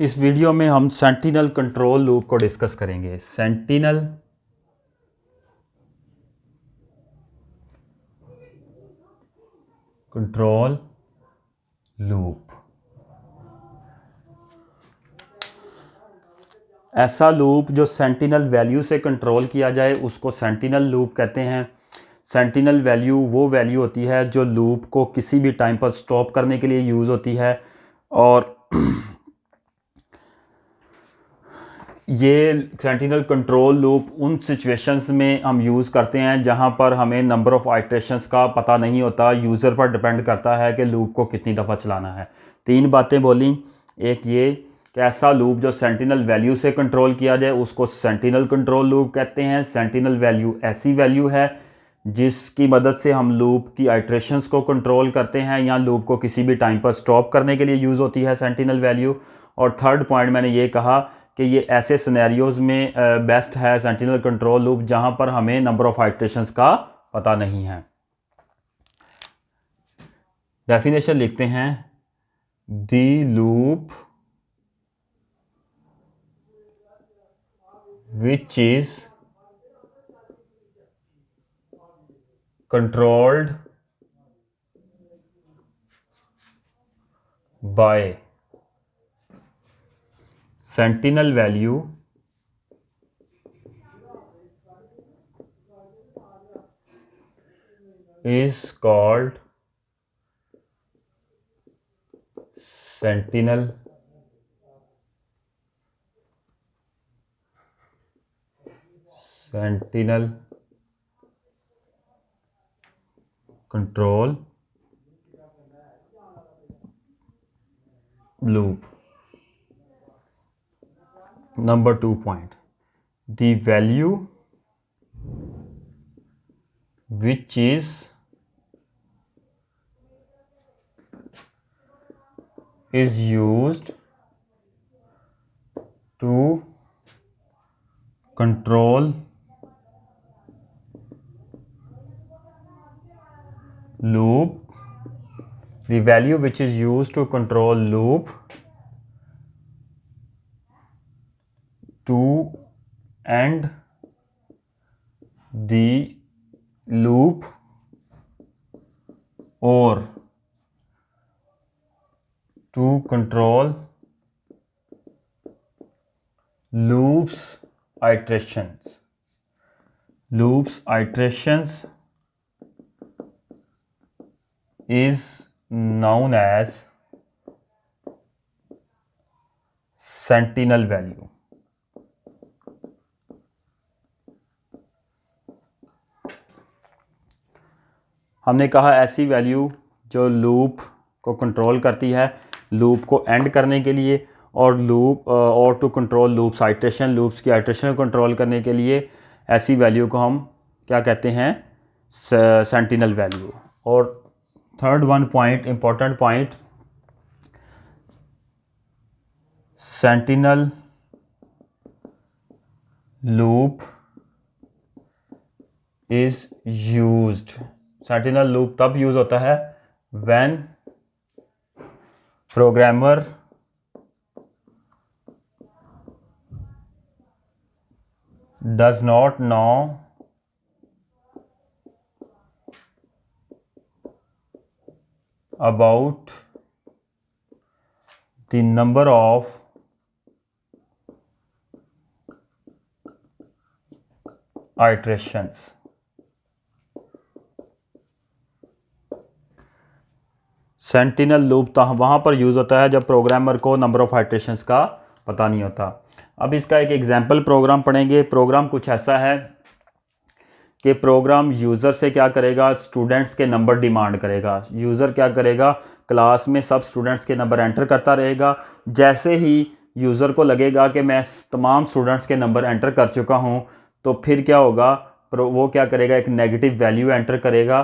इस वीडियो में हम सेंटिनल कंट्रोल लूप को डिस्कस करेंगे। सेंटिनल कंट्रोल लूप ऐसा लूप जो सेंटिनल वैल्यू से कंट्रोल किया जाए उसको सेंटिनल लूप कहते हैं। सेंटिनल वैल्यू वो वैल्यू होती है जो लूप को किसी भी टाइम पर स्टॉप करने के लिए यूज़ होती है, और ये सेंटिनल कंट्रोल लूप उन सिचुएशंस में हम यूज़ करते हैं जहां पर हमें नंबर ऑफ़ आइट्रेशंस का पता नहीं होता। यूज़र पर डिपेंड करता है कि लूप को कितनी दफ़ा चलाना है। तीन बातें बोली। एक ये कि ऐसा लूप जो सेंटिनल वैल्यू से कंट्रोल किया जाए उसको सेंटिनल कंट्रोल लूप कहते हैं। सेंटिनल वैल्यू ऐसी वैल्यू है जिसकी मदद से हम लूप की आइट्रेशंस को कंट्रोल करते हैं या लूप को किसी भी टाइम पर स्टॉप करने के लिए यूज़ होती है सेंटिनल वैल्यू। और थर्ड पॉइंट मैंने ये कहा कि ये ऐसे सिनेरियोज़ में बेस्ट है सेंटिनल कंट्रोल लूप जहां पर हमें नंबर ऑफ़ आइट्रेशंस का पता नहीं है। डेफिनेशन लिखते हैं। The loop which is controlled by sentinel value is called sentinel control loop. Number 2 point, the value which is used to control loop, the value which is used to control loop to end the loop or to control loops iterations. Loops iterations is known as sentinel value. हमने कहा ऐसी value जो loop को control करती है loop को and करने के लिए, और लूप और to control loops iteration, loops की आइट्रेशन को कंट्रोल करने के लिए ऐसी वैल्यू को हम क्या कहते हैं? Sentinel value. और third one point, important point, sentinel loop is used. Sentinel loop तब यूज होता है when programmer does not know about the number of iterations. Sentinel loop तो वहाँ पर यूज़ होता है जब प्रोग्रामर को नंबर ऑफ़ आइट्रेशंस का पता नहीं होता। अब इसका एक एग्जांपल प्रोग्राम पढ़ेंगे। प्रोग्राम कुछ ऐसा है कि प्रोग्राम यूज़र से क्या करेगा? स्टूडेंट्स के नंबर डिमांड करेगा। यूज़र क्या करेगा? क्लास में सब स्टूडेंट्स के नंबर एंटर करता रहेगा। जैसे ही यूज़र को लगेगा कि मैं तमाम स्टूडेंट्स के नंबर एंटर कर चुका हूँ, तो फिर क्या होगा? वो क्या करेगा? एक नेगेटिव वैल्यू एंटर करेगा,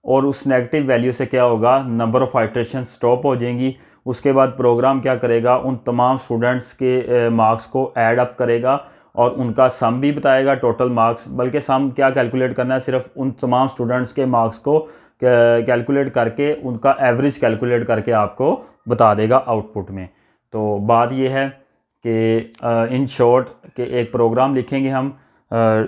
और उस नेगेटिव वैल्यू से क्या होगा? नंबर ऑफ़ आइट्रेशन स्टॉप हो जाएंगी। उसके बाद प्रोग्राम क्या करेगा? उन तमाम स्टूडेंट्स के मार्क्स को ऐड अप करेगा और उनका सम भी बताएगा, टोटल मार्क्स। बल्कि सम क्या कैलकुलेट करना है? सिर्फ उन तमाम स्टूडेंट्स के मार्क्स को कैलकुलेट करके उनका एवरेज कैलकुलेट करके आपको बता देगा आउटपुट में। तो बात ये है कि इन शॉर्ट कि एक प्रोग्राम लिखेंगे हम।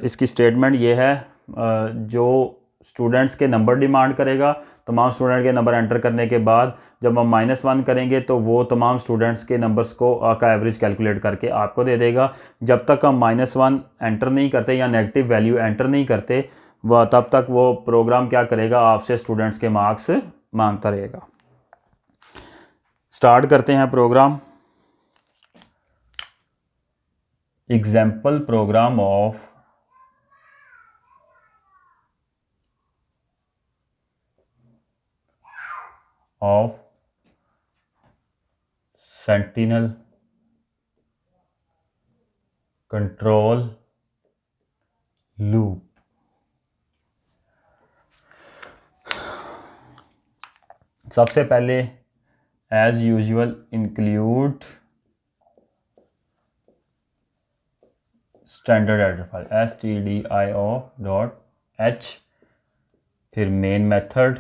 इसकी स्टेटमेंट ये है, जो स्टूडेंट्स के नंबर डिमांड करेगा, तमाम स्टूडेंट के नंबर एंटर करने के बाद जब हम -1 करेंगे तो वो तमाम स्टूडेंट्स के नंबर्स को का एवरेज कैलकुलेट करके आपको दे देगा। जब तक हम -1 एंटर नहीं करते या नेगेटिव वैल्यू एंटर नहीं करते वह तब तक वो प्रोग्राम क्या करेगा, आपसे स्टूडेंट्स के मार्क्स मांगता रहेगा। स्टार्ट करते हैं program. Example program of sentinel control loop. सबसे पहले as usual include standard error file stdio.h, फिर मेन मेथड,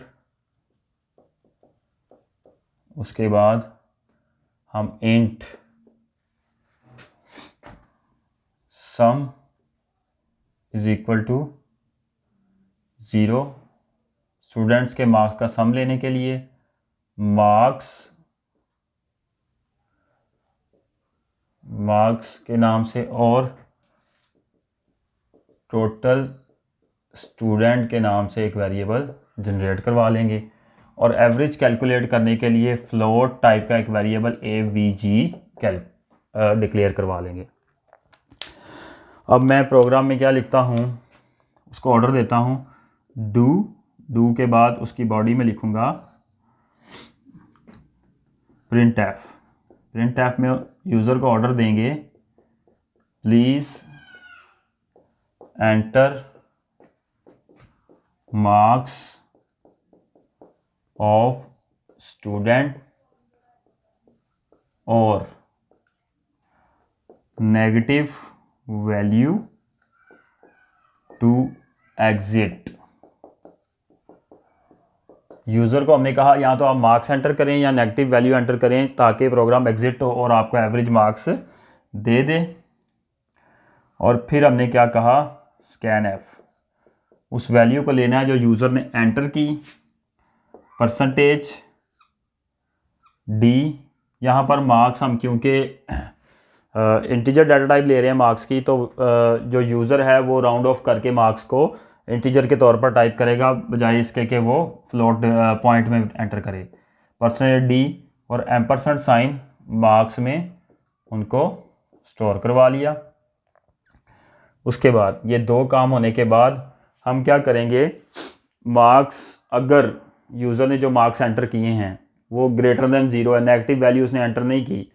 उसके बाद हम int sum is equal to 0, students के मार्क्स का सम लेने के लिए मार्क्स के नाम से और टोटल स्टूडेंट के नाम से एक वेरिएबल जनरेट करवा लेंगे और एवरेज कैलकुलेट करने के लिए फ्लोट टाइप का एक वेरिएबल avg डिक्लेयर करवा लेंगे। अब मैं प्रोग्राम में क्या लिखता हूँ, उसको ऑर्डर देता हूँ डू के बाद उसकी बॉडी में लिखूँगा printf में यूज़र को ऑर्डर देंगे please enter marks of student और negative value to exit. User को हमने कहा या तो आप मार्क्स एंटर करें या नेगेटिव वैल्यू एंटर करें ताकि प्रोग्राम एग्जिट हो और आपको एवरेज मार्क्स दे दे। और फिर हमने क्या कहा, स्कैन एफ, उस वैल्यू को लेना है जो यूज़र ने एंटर की, %d। यहाँ पर मार्क्स हम क्योंकि इंटीजर डाटा टाइप ले रहे हैं मार्क्स की, तो जो यूज़र है वो राउंड ऑफ करके मार्क्स को इंटीजर के तौर पर टाइप करेगा बजाय इसके कि वो फ्लोट पॉइंट में एंटर करे। %d और एम्परसेंड मार्क्स में उनको स्टोर करवा लिया। उसके बाद ये दो काम होने के बाद हम क्या करेंगे, मार्क्स अगर यूज़र ने जो मार्क्स एंटर किए हैं वो ग्रेटर देन 0 है, नेगेटिव वैल्यू उसने एंटर नहीं की,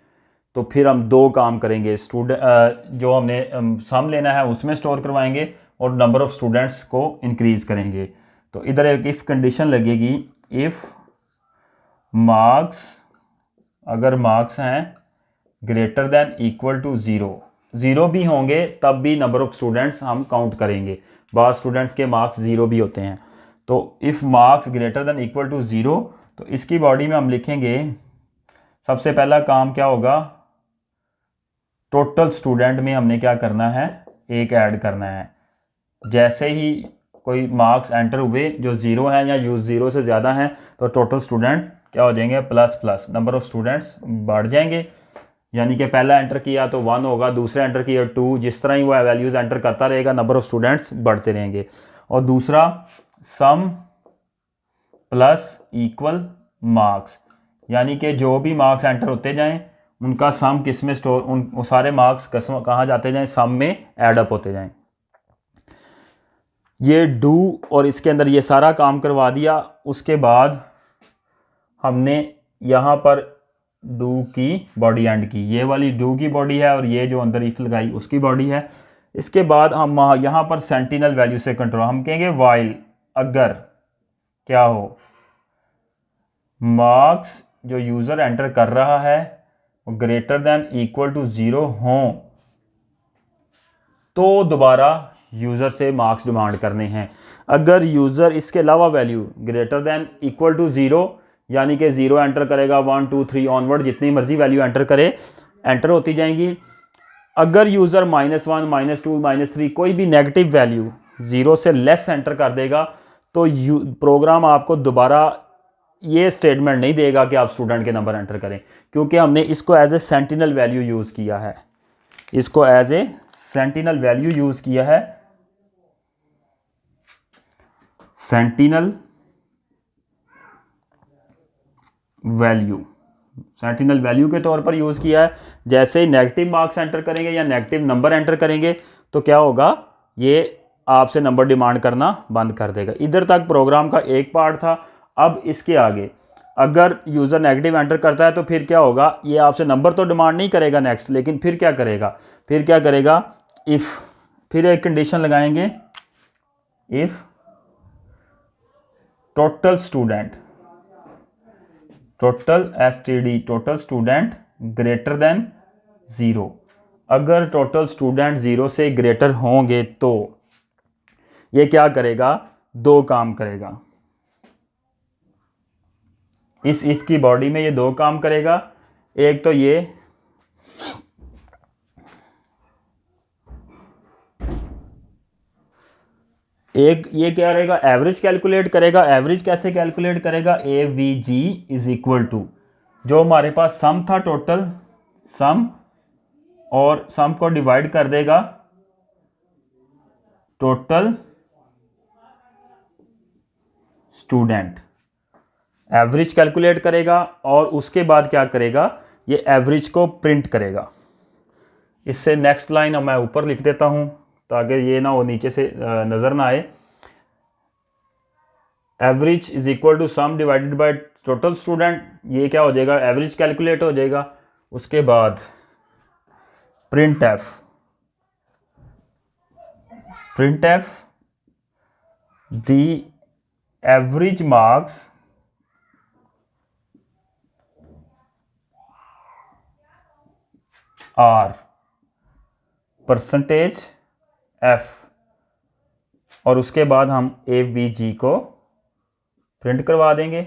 तो फिर हम दो काम करेंगे। जो हमने सम लेना है उसमें स्टोर करवाएंगे और नंबर ऑफ़ स्टूडेंट्स को इंक्रीज़ करेंगे। तो इधर एक इफ़ कंडीशन लगेगी, इफ़ मार्क्स, अगर मार्क्स हैं ग्रेटर देन इक्वल टू 0 भी होंगे तब भी नंबर ऑफ़ स्टूडेंट्स हम काउंट करेंगे। बाद स्टूडेंट्स के मार्क्स 0 भी होते हैं। तो if marks greater than equal to 0, तो इसकी बॉडी में हम लिखेंगे, सबसे पहला काम क्या होगा, टोटल स्टूडेंट में हमने क्या करना है, एक ऐड करना है। जैसे ही कोई मार्क्स एंटर हुए जो 0 हैं या 0 से ज़्यादा हैं तो टोटल स्टूडेंट क्या हो जाएंगे, प्लस नंबर ऑफ़ स्टूडेंट्स बढ़ जाएंगे। यानी कि पहला एंटर किया तो 1 होगा, दूसरा एंटर किया 2, जिस तरह ही वो वैल्यूज़ एंटर करता रहेगा नंबर ऑफ़ स्टूडेंट्स बढ़ते रहेंगे। और दूसरा सम प्लस इक्वल मार्क्स, यानी कि जो भी मार्क्स एंटर होते जाएं उनका सम किस में स्टोर, उन सारे मार्क्स कहाँ जाते जाएं, सम में ऐड अप होते जाएं। ये डू और इसके अंदर ये सारा काम करवा दिया। उसके बाद हमने यहाँ पर डू की बॉडी एंड की, ये वाली डू की बॉडी है और ये जो अंदर इफ लगाई उसकी बॉडी है। इसके बाद हम यहाँ पर सेंटिनल वैल्यू से कंट्रोल, हम कहेंगे वाइल, अगर क्या हो, मार्क्स जो यूज़र एंटर कर रहा है वो ग्रेटर देन इक्वल टू 0 हों तो दोबारा यूज़र से मार्क्स डिमांड करने हैं। अगर यूज़र इसके अलावा value greater than equal to 0 यानी कि 0 एंटर करेगा, 1 2 3 ऑनवर्ड जितनी मर्जी वैल्यू एंटर करे, एंटर होती जाएंगी। अगर यूज़र -1 -2 -3 कोई भी नेगेटिव वैल्यू 0 से लेस एंटर कर देगा तो प्रोग्राम आपको दोबारा ये स्टेटमेंट नहीं देगा कि आप स्टूडेंट के नंबर एंटर करें, क्योंकि हमने इसको as a sentinel value use किया है। इसको as a sentinel value use किया है, सेंटिनल वैल्यू के तौर पर यूज़ किया है। जैसे ही नेगेटिव मार्क्स एंटर करेंगे या नेगेटिव नंबर एंटर करेंगे तो क्या होगा, ये आपसे नंबर डिमांड करना बंद कर देगा। इधर तक प्रोग्राम का एक पार्ट था। अब इसके आगे अगर यूज़र नेगेटिव एंटर करता है तो फिर क्या होगा, ये आपसे नंबर तो डिमांड नहीं करेगा नेक्स्ट, लेकिन फिर क्या करेगा, इफ़, फिर एक कंडीशन लगाएंगे, if total student greater than 0, अगर टोटल स्टूडेंट 0 से ग्रेटर होंगे तो ये क्या करेगा, 2 काम करेगा। इस इफ की बॉडी में ये 2 काम करेगा। एक तो ये क्या रहेगा, एवरेज कैलकुलेट करेगा। एवरेज कैसे कैलकुलेट करेगा, AVG इज इक्वल टू जो हमारे पास सम था, टोटल सम, और सम को डिवाइड कर देगा टोटल स्टूडेंट। एवरेज कैलकुलेट करेगा और उसके बाद क्या करेगा, ये एवरेज को प्रिंट करेगा। इससे नेक्स्ट लाइन मैं ऊपर लिख देता हूं ताकि ये ना वो नीचे से नज़र ना आए। Average is equal to sum divided by total student, ये क्या हो जाएगा, एवरेज कैलकुलेट हो जाएगा। उसके बाद print f the average marks are percentage f, और उसके बाद हम AVG को प्रिंट करवा देंगे।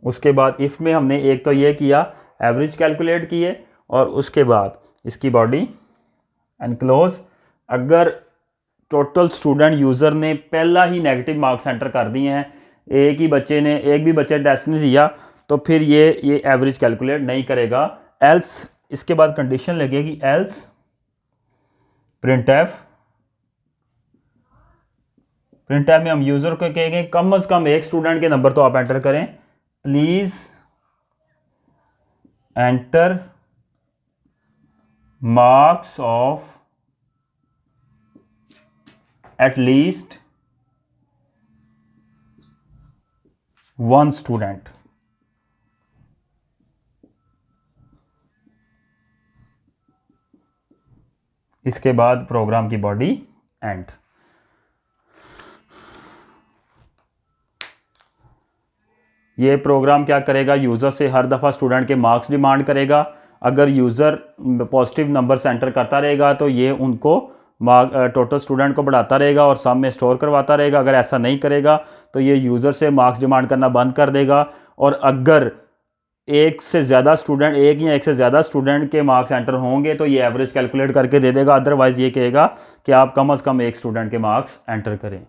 उसके बाद इफ में हमने एक तो ये किया, एवरेज कैलकुलेट किए, और उसके बाद इसकी बॉडी एनक्लोज। अगर टोटल स्टूडेंट यूज़र ने पहला ही नेगेटिव मार्क्स एंटर कर दिए हैं, एक भी बच्चे टेस्ट नहीं दिया, तो फिर ये एवरेज कैलकुलेट नहीं करेगा। एल्स, इसके बाद कंडीशन लगेगी, एल्स प्रिंट एफ में हम यूज़र को कहेंगे कम से कम एक स्टूडेंट के नंबर तो आप एंटर करें। Please enter marks of at least 1 student. इसके बाद प्रोग्राम की बॉडी एंड। ये प्रोग्राम क्या करेगा, यूज़र से हर दफ़ा स्टूडेंट के मार्क्स डिमांड करेगा। अगर यूज़र पॉजिटिव नंबर एंटर करता रहेगा तो ये उनको टोटल स्टूडेंट को बढ़ाता रहेगा और सम में स्टोर करवाता रहेगा। अगर ऐसा नहीं करेगा तो ये यूज़र से मार्क्स डिमांड करना बंद कर देगा। और अगर एक या एक से ज़्यादा स्टूडेंट के मार्क्स एंटर होंगे तो ये एवरेज कैलकुलेट करके दे देगा। अदरवाइज़ ये कहेगा कि आप कम से कम एक स्टूडेंट के मार्क्स एंटर करें।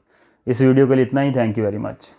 इस वीडियो के लिए इतना ही। Thank you very much.